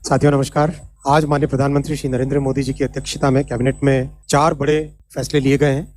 साथियों नमस्कार। आज माननीय प्रधानमंत्री श्री नरेंद्र मोदी जी की अध्यक्षता में कैबिनेट में 4 बड़े फैसले लिए गए हैं।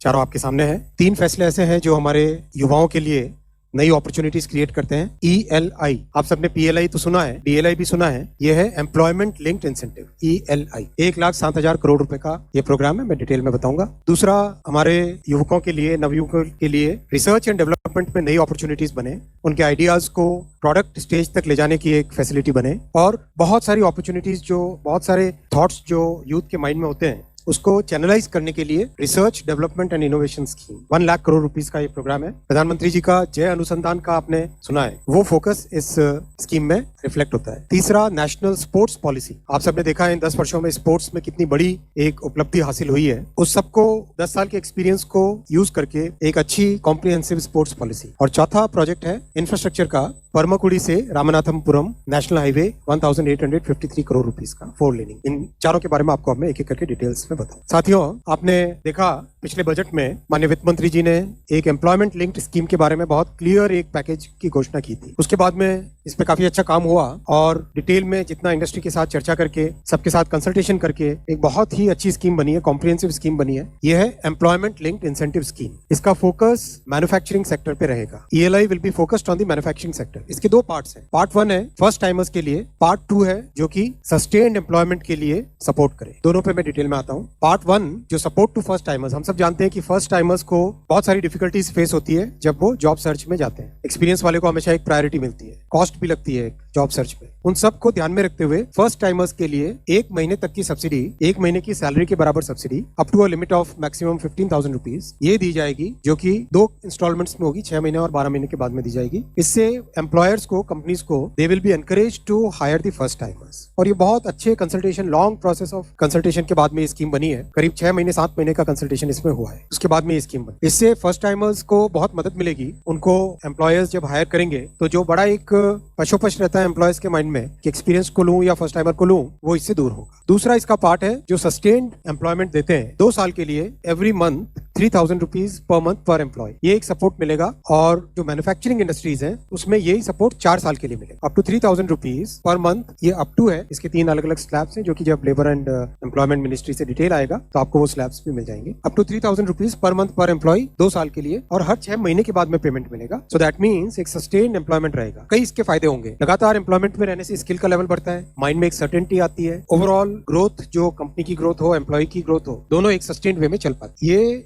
चारों आपके सामने हैं। 3 फैसले ऐसे हैं जो हमारे युवाओं के लिए नई अपॉर्चुनिटीज क्रिएट करते हैं। ELI, आप सबने PLI तो सुना है, DLI भी सुना है। ये है employment linked incentive, ELI। 1,07,000 crore रुपए का ये प्रोग्राम है, मैं डिटेल में बताऊंगा। दूसरा, हमारे युवकों के लिए, नवयुवकों के लिए रिसर्च एंड डेवलपमेंट में नई अपॉर्चुनिटीज बने, उनके आइडियाज को प्रोडक्ट स्टेज तक ले जाने की एक फैसिलिटी बने, और बहुत सारी अपॉर्चुनिटीज बहुत सारे थॉट्स जो यूथ के माइंड में होते हैं उसको चैनलाइज करने के लिए research development and innovation scheme 1 lakh crore rupees का ये प्रोग्राम है। प्रधानमंत्री जी का जय अनुसंधान का आपने सुना है, वो फोकस इस स्कीम में रिफ्लेक्ट होता है। तीसरा, नेशनल स्पोर्ट्स पॉलिसी। आप सबने देखा है इन 10 वर्षों में स्पोर्ट्स में कितनी बड़ी एक उपलब्धि हासिल हुई है। उस सबको 10 साल के एक्सपीरियंस को यूज करके एक अच्छी कॉम्प्रिहेंसिव स्पोर्ट्स पॉलिसी। और चौथा प्रोजेक्ट है इंफ्रास्ट्रक्चर का, परमाकुड़ी से Ramanathapuram national highway 1853 crore rupees का 4 लेनिंग। इन चारों के बारे में आपको मैं एक एक करके डिटेल्स में बताऊं। साथियों, आपने देखा पिछले बजट में माननीय वित्त मंत्री जी ने एक एम्प्लॉयमेंट लिंक्ड स्कीम के बारे में बहुत क्लियर एक पैकेज की घोषणा की थी। उसके बाद में इस पे काफी अच्छा काम हुआ और डिटेल में जितना इंडस्ट्री के साथ चर्चा करके, सबके साथ कंसल्टेशन करके एक बहुत ही अच्छी स्कीम बनी है, कॉम्प्रिहेंसिव स्कीम बनी है। यह है एम्प्लॉयमेंट लिंक्ड इंसेंटिव स्कीम। इसका फोकस मैन्युफैक्चरिंग सेक्टर पे रहेगा। ELI will be focused on the manufacturing sector. इसके 2 पार्ट्स हैं। पार्ट 1 है फर्स्ट टाइमर्स के लिए, पार्ट 2 है जो कि सस्टेन्ड एम्प्लॉयमेंट के लिए सपोर्ट करे। दोनों पे मैं डिटेल में आता हूँ। पार्ट 1 जो सपोर्ट टू फर्स्ट टाइमर्स, हम सब जानते हैं कि फर्स्ट टाइमर्स को बहुत सारी डिफिकल्टीज फेस होती है जब वो जॉब सर्च में जाते हैं। एक्सपीरियंस वाले को हमेशा एक प्रायोरिटी मिलती है, कॉस्ट भी लगती है जॉब सर्च में। उन सब को ध्यान में रखते हुए फर्स्ट टाइमर्स के लिए 1 महीने तक की सब्सिडी, 1 महीने की सैलरी के बराबर subsidy up to a limit of maximum 15,000 rupees ये दी जाएगी, जो कि 2 इंस्टॉलमेंट्स में होगी, 6 महीने और 12 महीने के बाद में दी जाएगी। इससे एम्प्लॉयर्स को, कंपनीज को, they will be encourage to hire the first timers. और ये बहुत अच्छे consultation, long process of consultation के बाद में ये स्कीम बनी है। करीब 6 महीने 7 महीने का कंसल्टेशन इसमें हुआ है, उसके बाद में ये स्कीम बनी। इससे फर्स्ट टाइमर्स को बहुत मदद मिलेगी। उनको एम्प्लॉयर्स जब हायर करेंगे तो जो बड़ा एक पशोपश रहता है एम्प्लॉयर्स के माइंड में कि एक्सपीरियंस को लूं या फर्स्ट टाइमर को लूं, वो इससे दूर होगा। दूसरा इसका पार्ट है जो सस्टेन्ड एम्प्लॉयमेंट देते हैं 2 साल के लिए, every month 3,000 rupees per month per employ, ये एक सपोर्ट मिलेगा। और जो मैन्युफैक्चरिंग इंडस्ट्रीज हैं उसमें यही सपोर्ट 4 साल के लिए मिलेगा, up to 3,000 rupees per month. ये अप टू है, इसके 3 अलग अलग स्लैब्स हैं जो कि जब लेबर एंड एम्प्लॉयमेंट मिनिस्ट्री से डिटेल आएगा तो आपको वो स्लैब्स भी मिल जाएंगे। Up to 3,000 rupees per month per employ 2 साल के लिए, और हर 6 महीने के बाद में पेमेंट मिलेगा। सो दैट मीन्स एक सस्टेन्ड एम्प्लॉयमेंट रहेगा। कई इसके फायदे होंगे। लगातार एम्प्लॉयमेंट में रहने से स्किल का लेवल बढ़ता है, माइंड में एक सर्टेनिटी आती है, ओवरऑल ग्रोथ, जो कंपनी की ग्रोथ हो, एम्प्लॉय की ग्रोथ हो, दोनों एक सस्टेन्ड वे में चल पाती है। ये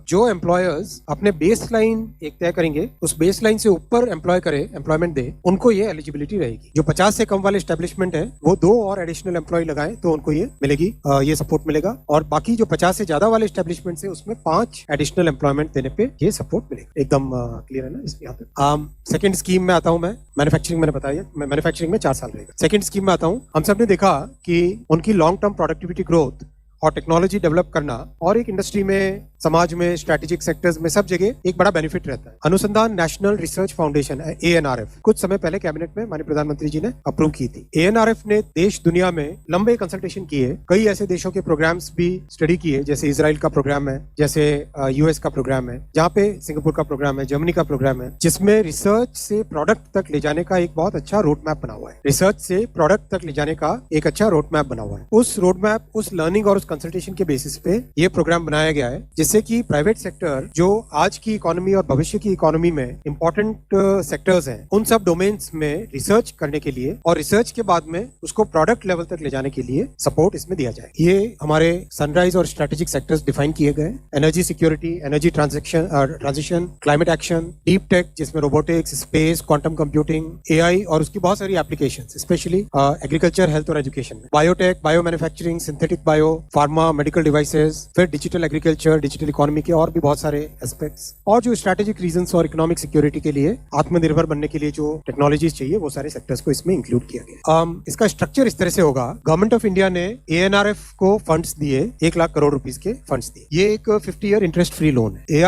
जो एम्प्लॉयर्स अपने बेस लाइन एक तय करेंगे, उस बेस लाइन से ऊपर एम्प्लॉय करे, एम्प्लॉयमेंट दे, उनको ये एलिजिबिलिटी रहेगी। जो 50 से कम वाले एस्टेब्लिशमेंट है वो 2 और एडिशनल एम्प्लॉय लगाए तो उनको ये मिलेगी, ये सपोर्ट मिलेगा। और बाकी जो 50 से ज्यादा वाले एस्टेब्लिशमेंट है उसमें 5 एडिशनल एम्प्लॉयमेंट देने पे ये सपोर्ट मिलेगा। एकदम क्लियर है ना इसमें? यहाँ पे सेकंड स्कीम में आता हूँ मैं। मैन्युफैक्चरिंग मैंने बताया, मैन्युफैक्चरिंग में 4 साल रहेगा। सेकंड स्कीम में आता हूँ। हम सब ने देखा कि उनकी लॉन्ग टर्म प्रोडक्टिविटी ग्रोथ और टेक्नोलॉजी डेवलप करना, और एक इंडस्ट्री में, समाज में, स्ट्रेटेजिक सेक्टर्स में, सब जगह एक बड़ा बेनिफिट रहता है। अनुसंधान नेशनल रिसर्च फाउंडेशन ANRF कुछ समय पहले कैबिनेट में माननीय प्रधानमंत्री जी ने अप्रूव की थी। ANRF ने देश दुनिया में लंबे कंसल्टेशन किए, कई ऐसे देशों के प्रोग्राम्स भी स्टडी किए, जैसे इजराइल का प्रोग्राम है, जैसे US का प्रोग्राम है, जहाँ पे सिंगापुर का प्रोग्राम है, जर्मनी का प्रोग्राम है, जिसमें रिसर्च से प्रोडक्ट तक ले जाने का एक बहुत अच्छा रोड मैप बना हुआ है। रिसर्च से प्रोडक्ट तक ले जाने का एक अच्छा रोड मैप बना हुआ है। उस रोड मैप, उस लर्निंग और उस कंसल्टेशन के बेसिस पे ये प्रोग्राम बनाया गया है, जिससे कि प्राइवेट सेक्टर, जो आज की इकोनॉमी और भविष्य की इकोनॉमी में इंपॉर्टेंट सेक्टर्स हैं, उन सब डोमेन्स में रिसर्च करने के लिए और रिसर्च के बाद में उसको प्रोडक्ट लेवल तक ले जाने के लिए सपोर्ट इसमें दिया जाए। ये हमारे सनराइज और स्ट्रेटेजिक सेक्टर्स डिफाइन किए गए। Energy security, energy transition, climate action, deep tech जिसमें robotics, space, quantum computing, AI और उसकी बहुत सारी एप्लीकेशंस, स्पेशली एग्रीकल्चर, हेल्थ और एजुकेशन में, biotech, bio manufacturing, synthetic bio, pharma, medical devices, फिर डिजिटल एग्रीकल्चर, डिजिटल इकोनॉमी के और भी बहुत सारे एस्पेक्ट्स, और जो स्ट्रेटेजिक रीजंस और इकोनॉमिक सिक्योरिटी के लिए, आत्मनिर्भर बनने के लिए जो टेक्नोलॉजीज चाहिए, वो सारे सेक्टर्स को इसमें इंक्लूड किया गया। इसका स्ट्रक्चर इस तरह से होगा। गवर्नमेंट ऑफ इंडिया ने ANRF को फंड्स दिए, 1 लाख करोड़ रुपीस के फंड्स दिए। ये एक 50 ईयर इंटरेस्ट फ्री लोन है।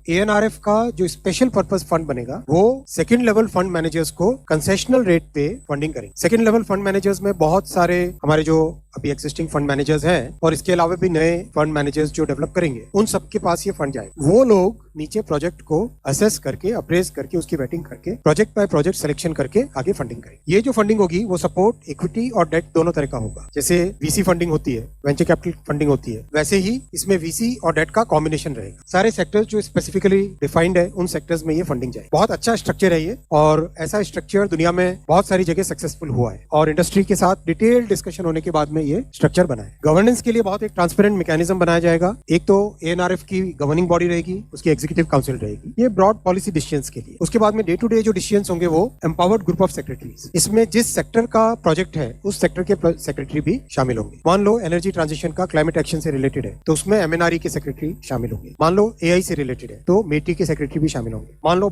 ANRF का जो स्पेशल पर्पस फंड बनेगा, वो सेकंड लेवल फंड मैनेजर्स को कंसेशनल रेट पे फंडिंग करेंगे। सेकंड लेवल फंड मैनेजर्स में बहुत सारे हमारे जो अभी एग्जिस्टिंग फंड मैनेजर्स हैं, और इसके अलावा भी नए फंड मैनेजर्स जो डेवलप करेंगे, उन सबके पास ये फंड जाएगा। वो लोग नीचे प्रोजेक्ट को असेस करके, अप्रेज करके, उसकी वेटिंग करके, प्रोजेक्ट बाय प्रोजेक्ट सिलेक्शन करके आगे फंडिंग करेंगे। ये जो फंडिंग होगी वो सपोर्ट, इक्विटी और डेट दोनों तरह का होगा। जैसे वीसी फंडिंग होती है, वेंचर कैपिटल फंडिंग होती है, वैसे ही इसमें वीसी और डेट का कॉम्बिनेशन रहेगा। सारे सेक्टर्स जो स्पेसिफिकली डिफाइंड है उन सेक्टर्स में ये फंडिंग जाएगी। बहुत अच्छा स्ट्रक्चर है ये, और ऐसा स्ट्रक्चर दुनिया में बहुत सारी जगह सक्सेसफुल हुआ है और इंडस्ट्री के साथ डिटेल डिस्कशन होने के बाद में ये स्ट्रक्चर बना है। गवर्नेंस के लिए बहुत एक ट्रांसपेरेंट मैकेनिज्म बनाया जाएगा। एक तो एएनआरएफ की गवर्निंग बॉडी रहेगी, उसकी एग्जीक्यूटिव काउंसिल रहेगी, ये ब्रॉड पॉलिसी डिसीजंस के लिए। उसके बाद में डे टू डे जो डिसीजंस होंगे वो एम्पावर्ड ग्रुप ऑफ सेक्रेटरीज, इसमें जिस सेक्टर का प्रोजेक्ट है उस सेक्टर के सेक्रेटरी भी शामिल होंगे। मान लो एनर्जी ट्रांजिशन का क्लाइमेट एक्शन से रिलेटेड है तो उसमें एमएनआरई के सेक्रेटरी शामिल होंगे। मान लो एआई से रिलेटेड है तो मेटी के सेक्रेटरी भी शामिल होंगे। मान लो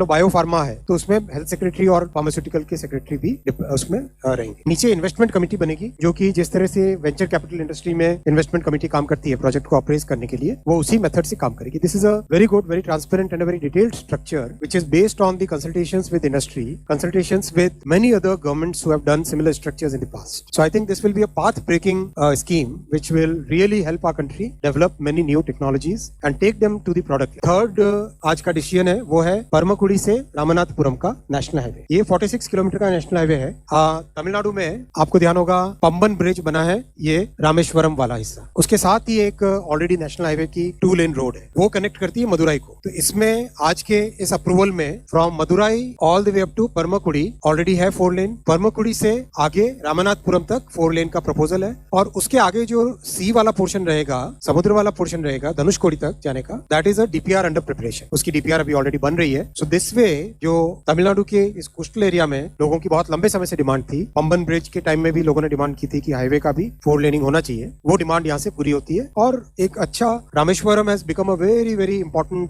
बायो फार्मा है तो उसमें हेल्थ सेक्रेटरी और फार्मास्यूटिकल के सेक्रेटरी भी उसमें रहेंगे। नीचे इन्वेस्टमेंट कमेटी बनेगी, जो कि जिस तरह से वेंचर कैपिटल इंडस्ट्री में इन्वेस्टमेंट कमेटी काम करती है प्रोजेक्ट को अप्रेज करने के लिए, वो उसी मेथड से काम करेगी। This is a very good, very transparent and a very detailed structure which is based on the consultations with industry, consultations with many other governments who have done similar structures in the past. So I think this will be a path breaking scheme which will really help our country develop many new technologies and take them to the product. Third आज का decision है वो है परमकुड़ी से रामनाथपुरम का national highway. ये 46 kilometre का national highway है। तमिलनाडु में आपको ध्यान होगा पंबन ब्रिज बना है, ये रामेश्वरम वाला हिस्सा। उसके साथ ही एक ऑलरेडी नेशनल हाईवे की 2 लेन रोड है, वो कनेक्ट करती है मदुराई को। तो इसमें आज के इस अप्रूवल में from Madurai all the way up to Paramakudi already है 4 लेन। परमकुड़ी से आगे रामनाथपुरम तक 4 लेन का प्रपोजल है, और उसके आगे जो सी वाला पोर्शन रहेगा, समुद्र वाला पोर्शन रहेगा धनुषकोडी तक जाने का, that is a DPR under preparation. उसकी डीपीआर अभी ऑलरेडी बन रही है। सो दिस वे जो तमिलनाडु के इस कोस्टल एरिया में लोगों की बहुत लंबे समय से डिमांड थी, पंबन ब्रिज के टाइम में भी लोगों ने डिमांड की थी कि हाईवे का भी 4 लेनिंग होना चाहिए, वो डिमांड यहाँ से पूरी होती है। और एक अच्छा Rameswaram has become a very very important,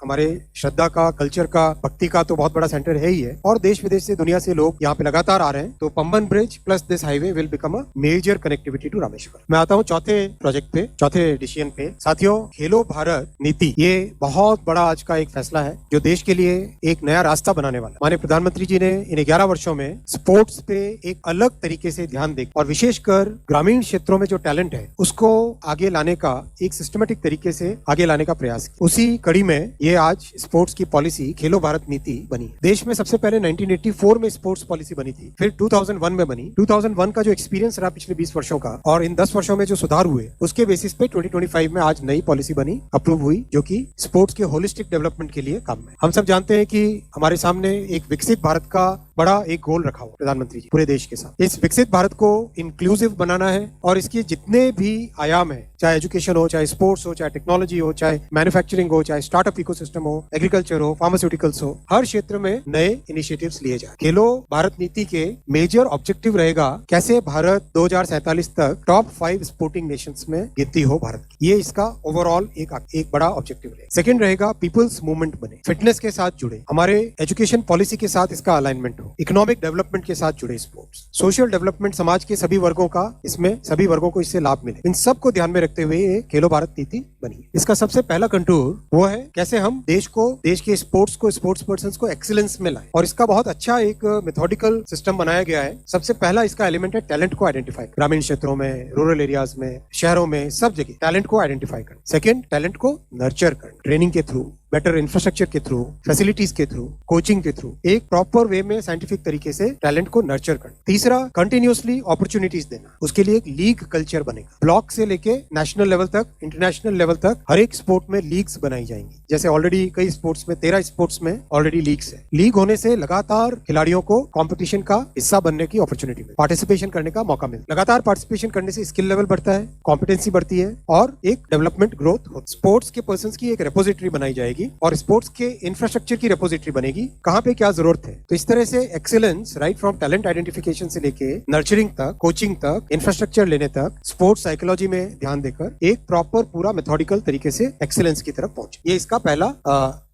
हमारे श्रद्धा का, कल्चर का, भक्ति का तो बहुत बड़ा सेंटर है ही है, और देश विदेश से, दुनिया से लोग यहाँ पे लगातार आ रहे हैं। तो Pamban bridge plus this highway will become a major connectivity to Rameshwar. मैं आता हूँ चौथे प्रोजेक्ट पे, चौथे डिसीजन पे। साथियों, खेलो भारत नीति ये बहुत बड़ा आज का एक फैसला है जो देश के लिए एक नया रास्ता बनाने वाला है। माननीय प्रधानमंत्री जी ने इन 11 वर्षों में स्पोर्ट्स पे एक अलग तरीके से ध्यान दे और विशेषकर ग्रामीण क्षेत्रों में जो टैलेंट है उसको आगे लाने का एक सिस्टमेटिक तरीके से आगे लाने का प्रयास किया। उसी कड़ी में ये आज स्पोर्ट्स की पॉलिसी खेलो भारत नीति बनी। देश में सबसे पहले 1984 में स्पोर्ट्स पॉलिसी बनी थी, फिर 2001 में बनी। 2001 का जो एक्सपीरियंस रहा पिछले 20 वर्षों का और इन 10 वर्षों में जो सुधार हुए उसके बेसिस पे 2025 में आज नई पॉलिसी बनी, अप्रूव हुई, जो कि स्पोर्ट्स के होलिस्टिक डेवलपमेंट के लिए काम है। हम सब जानते हैं कि हमारे सामने एक विकसित भारत का बड़ा एक गोल रखा हुआ प्रधानमंत्री जी पूरे देश के साथ। इस विकसित भारत को इंक्लूसिव बनाना है और इसके जितने भी आयाम है, चाहे एजुकेशन हो, चाहे स्पोर्ट्स हो, चाहे टेक्नोलॉजी हो, चाहे मैन्युफैक्चरिंग हो, चाहे स्टार्टअप इकोसिस्टम हो, एग्रीकल्चर हो, फार्मास्यूटिकल्स हो, हर क्षेत्र में नए इनिशिएटिव्स लिए जाए। खेलो भारत नीति के मेजर ऑब्जेक्टिव रहेगा कैसे भारत 2047 तक टॉप 5 स्पोर्टिंग नेशंस में गिनती हो भारत की। ये इसका ओवरऑल एक बड़ा ऑब्जेक्टिव रहेगा। सेकंड रहेगा पीपल्स मूवमेंट बने, फिटनेस के साथ जुड़े, हमारे एजुकेशन पॉलिसी के साथ इसका अलाइनमेंट हो, इकोनॉमिक डेवलपमेंट के साथ जुड़े स्पोर्ट्स, सोशल डेवलपमेंट, समाज के सभी वर्गों का, इसमें सभी वर्गों को इससे लाभ मिले। इन सब को ध्यान में रखते हुए ये खेलो भारत नीति बनी है। इसका सबसे पहला कंटूर वो है कैसे हम देश को, देश के स्पोर्ट्स को, स्पोर्ट्स पर्संस को एक्सीलेंस में लाएं, और इसका बहुत अच्छा एक मेथोडिकल सिस्टम बनाया गया है। सबसे पहला इसका एलिमेंट है टैलेंट को आइडेंटिफाई, ग्रामीण क्षेत्रों में, रूरल एरियाज में, शहरों में, सब जगह टैलेंट को आइडेंटिफाई करना। सेकंड, टैलेंट को नर्चर करना, ट्रेनिंग के थ्रू, बेटर इंफ्रास्ट्रक्चर के थ्रू, फैसिलिटीज के थ्रू, कोचिंग के थ्रू, एक प्रॉपर वे में साइंटिफिक तरीके से टैलेंट को नर्चर करना। तीसरा, कंटिन्यूअसली अपॉर्चुनिटीज देना, उसके लिए एक लीग कल्चर बनेगा। ब्लॉक से लेके नेशनल लेवल तक, इंटरनेशनल लेवल तक हर एक स्पोर्ट में लीग्स बनाई जाएंगी। जैसे ऑलरेडी कई स्पोर्ट्स में, 13 स्पोर्ट्स में ऑलरेडी लीग्स है। लीग होने से लगातार खिलाड़ियों को कॉम्पिटिशन का हिस्सा बनने की अपॉर्चुनिटी मिलती है, पार्टिसिपेशन करने का मौका मिलता है। लगातार पार्टिसिपेशन करने से स्किल लेवल बढ़ता है, कॉम्पिटेंसी बढ़ती है और एक डेवलपमेंट ग्रोथ होती है। स्पोर्ट्स के पर्संस की एक रेपोजिटरी बनाई जाएगी और स्पोर्ट्स के इंफ्रास्ट्रक्चर की रेपोजिटरी बनेगी, कहां पे क्या जरूरत है। तो इस तरह से excellence right from talent identification से लेके नर्चरिंग तक, कोचिंग तक, इंफ्रास्ट्रक्चर लेने तक, स्पोर्ट्स साइकोलॉजी में ध्यान देकर एक प्रॉपर पूरा मेथोडिकल तरीके से एक्सीलेंस की तरफ पहुंचे। ये इसका पहला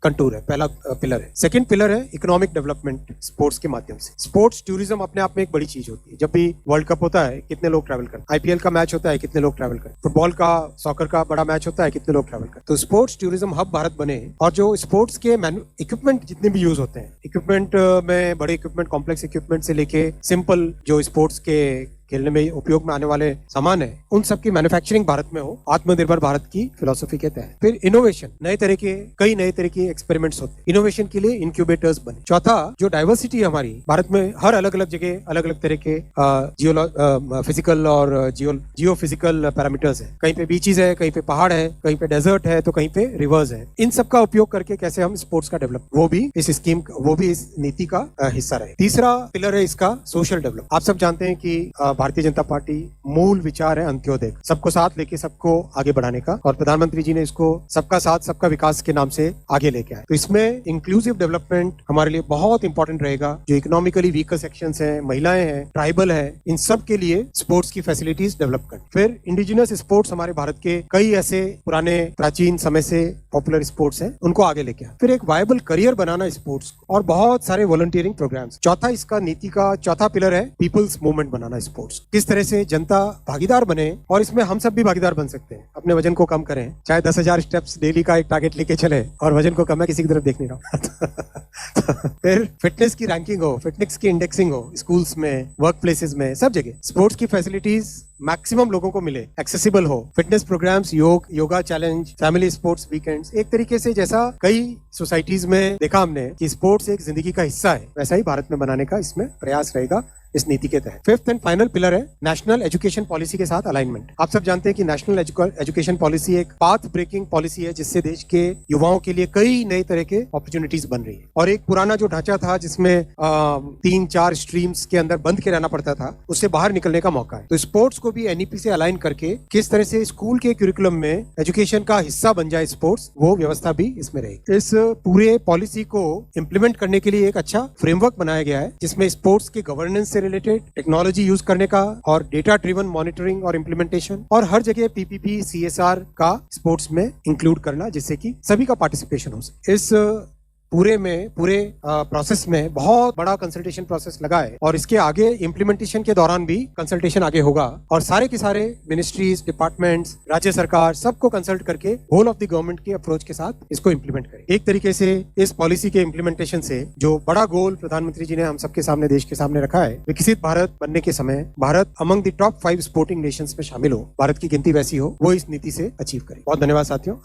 कंटूर है, पहला पिलर है। सेकंड पिलर है इकोनॉमिक डेवलपमेंट स्पोर्ट्स के माध्यम से। स्पोर्ट्स टूरिज्म अपने आप में एक बड़ी चीज होती है। जब भी वर्ल्ड कप होता है कितने लोग ट्रैवल करते हैं, आईपीएल का मैच होता है कितने लोग ट्रैवल करते हैं, फुटबॉल का, सॉकर का बड़ा मैच होता है कितने लोग ट्रैवल करते हैं। तो स्पोर्ट्स टूरिज्म हब भारत बने और जो स्पोर्ट्स के इक्विपमेंट जितने भी यूज होते हैं, इक्विपमेंट में बड़े इक्विपमेंट, कॉम्प्लेक्स इक्विपमेंट से लेके सिंपल जो स्पोर्ट्स के खेलने में उपयोग में आने वाले सामान है, उन सब की मैन्युफैक्चरिंग भारत में हो, आत्मनिर्भर भारत की फिलोसफी के तहत। फिर इनोवेशन, कई नए तरह के एक्सपेरिमेंट्स होते हैं, इनोवेशन के लिए इंक्यूबेटर्स बने। चौथा, जो डाइवर्सिटी है हमारी भारत में, हर अलग अलग जगह अलग अलग तरह के फिजिकल और जियो फिजिकल पैरामीटर्स है। कहीं पे बीचेस है, कहीं पे पहाड़ है, कहीं पे डेजर्ट है, तो कहीं पे रिवर्स है। इन सब का उपयोग करके कैसे हम स्पोर्ट्स का डेवलप, वो भी इस नीति का हिस्सा रहे। तीसरा पिलर है इसका सोशल डेवलप। आप सब जानते हैं कि भारतीय जनता पार्टी मूल विचार है अंत्योदय, सबको साथ लेके सबको आगे बढ़ाने का, और प्रधानमंत्री जी ने इसको सबका साथ सबका विकास के नाम से आगे लेके आए। तो इसमें इंक्लूसिव डेवलपमेंट हमारे लिए बहुत इंपॉर्टेंट रहेगा। जो इकोनॉमिकली वीकर सेक्शंस हैं, महिलाएं हैं, ट्राइबल है, इन सब के लिए स्पोर्ट्स की फैसिलिटीज डेवलप करनी। फिर इंडिजिनस स्पोर्ट्स, हमारे भारत के कई ऐसे पुराने प्राचीन समय से पॉपुलर स्पोर्ट्स हैं, उनको आगे लेके आए। फिर एक वायबल करियर बनाना स्पोर्ट्स, और बहुत सारे वॉलंटियरिंग प्रोग्राम्स। चौथा, इसका नीति का चौथा पिलर है पीपल्स मूवमेंट बनाना स्पोर्ट्स। किस तरह से जनता भागीदार बने, और इसमें हम सब भी भागीदार बन सकते हैं। अपने वजन को कम करें, चाहे 10,000 स्टेप्स डेली का एक टारगेट लेके चले, और वजन को कम है, किसी की तरफ देख नहीं रहा। फिर फिटनेस की रैंकिंग हो, फिटनेस की इंडेक्सिंग हो, स्कूल्स में, वर्क प्लेसेस में, सब जगह स्पोर्ट्स की फैसिलिटीज मैक्सिमम लोगों को मिले, एक्सेसिबल हो। Fitness programs, yoga challenge, family sports weekends, एक तरीके से जैसा कई सोसाइटीज में देखा हमने कि स्पोर्ट्स एक जिंदगी का हिस्सा है, वैसा ही भारत में बनाने का इसमें प्रयास रहेगा इस नीति के तहत। फिफ्थ एंड फाइनल पिलर है नेशनल एजुकेशन पॉलिसी के साथ अलाइनमेंट। आप सब जानते हैं कि नेशनल एजुकेशन पॉलिसी एक पाथ ब्रेकिंग पॉलिसी है, जिससे देश के युवाओं के लिए कई नए तरह के अपॉर्चुनिटीज बन रही है। और एक पुराना जो ढांचा था, जिसमें 3-4 स्ट्रीम्स के अंदर बंद के रहना पड़ता था, उससे बाहर निकलने का मौका है। तो स्पोर्ट्स को भी एनईपी से अलाइन करके किस तरह से स्कूल के क्यूरिकुलम में एजुकेशन का हिस्सा बन जाए स्पोर्ट्स, वो व्यवस्था भी इसमें रहेगी। इस पूरे पॉलिसी को इम्प्लीमेंट करने के लिए एक अच्छा फ्रेमवर्क बनाया गया है, जिसमें स्पोर्ट्स के गवर्नेंस से रिलेटेड टेक्नोलॉजी यूज करने का, और डेटा ड्रिवन मॉनिटरिंग और इम्प्लीमेंटेशन, और हर जगह पीपीपी सीएसआर का स्पोर्ट्स में इंक्लूड करना, जिससे कि सभी का पार्टिसिपेशन हो सके। इस पूरे प्रोसेस में बहुत बड़ा कंसल्टेशन प्रोसेस लगा है, और इसके आगे इम्प्लीमेंटेशन के दौरान भी कंसल्टेशन आगे होगा, और सारे के सारे मिनिस्ट्रीज, डिपार्टमेंट्स, राज्य सरकार, सबको कंसल्ट करके होल ऑफ द गवर्नमेंट के अप्रोच के साथ इसको इम्प्लीमेंट करें। एक तरीके से इस पॉलिसी के इम्प्लीमेंटेशन से जो बड़ा गोल प्रधानमंत्री जी ने हम सबके सामने, देश के सामने रखा है, विकसित भारत बनने के समय Bharat among the top 5 sporting Nations में शामिल हो, भारत की गिनती वैसी हो, वो इस नीति से अचीव करे। बहुत धन्यवाद साथियों।